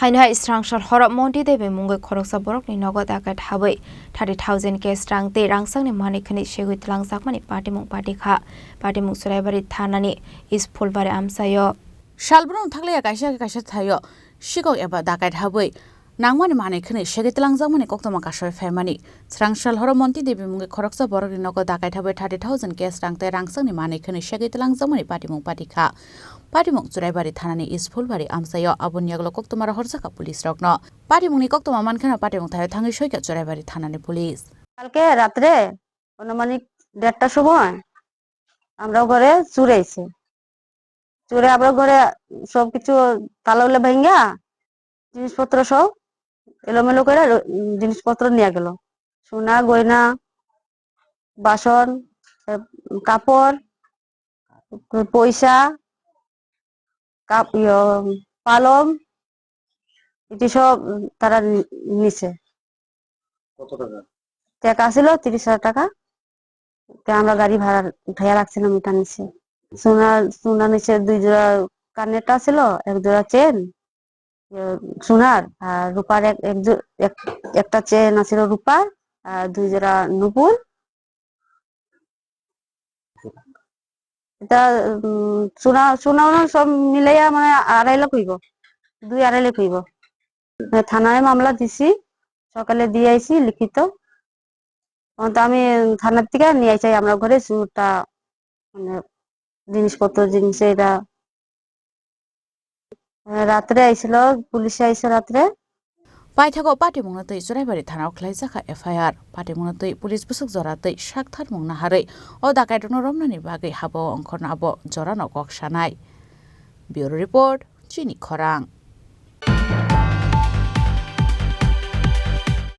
Hainha Strangshal Horror Monty de Mungo Khoroksa Borok ni Nogo Dakait Habwi 30,000 ke strang te rangsang ni mani khani Segwi Twlangjakha party mung party kha party mung Suraibari thanani is Phulbari amsayo Shalbrong Thakle kaisa thayo Shigok eba Dakait Habwi Nangmani mani khani Segwi Twlangjakha koktoma kasoi famani Strangshal Horror Monty de Mungo Khoroksa Borok ni Nogo Dakait Habwi 30,000 ke strang te rangsang ni mani khani Segwi Twlangjakha party mung party kha Parimung Suraibari thanani is Phulbari amsayo abun yaglo koktomara horsaka police rokno Parimungni koktoma mankhana patimung thayo thangi soika Suraibari thanani police কালকে রাতে অনুমানিক 1:30টার সময় আমরা ঘরে চুরে আইছে চুরে আমরা ঘরে সবকিছু তালাউলে ভাঙা জিনিসপত্র সব এলোমেলো করে জিনিসপত্র নিয়ে গেল সোনা গয়না বাসন কাপড় পয়সা পালং এটি সব তারা নিছে কত টাকা টাকা ছিল 30,000 টাকা আমরা গাড়ি ভাড়া উঠাইয়া রাখছিলাম এটা নিছে সোনা নিছে 2 জোড়া কানেরটা ছিল 1 জোড়া চেন সোনার আর রূপার একটা চেন আছিল রূপার আর 2 জোড়া নুপুর এটা সোনা সব মিলাইয়া মানে 2.5 লাখ হইব 2-2.5 লাখ হইব থানায় মামলা দিছি সকালে দিয়ে আইছি লিখিত আমি থানার থেকে নিয়ে আইছি আমরা ঘরে চুরটা মানে জিনিসপত্র এটা রাত্রে আইছিল পুলিশ আইছে রাত্রে Paithako patimungna tei Suraibari thana Khwnwi FIR patimungna tei police busuk jora tei sakthar mungna harai o Dakait no romnani bagai habo ongkhorna abo jora no kok sanai Bureau report Chini Khorang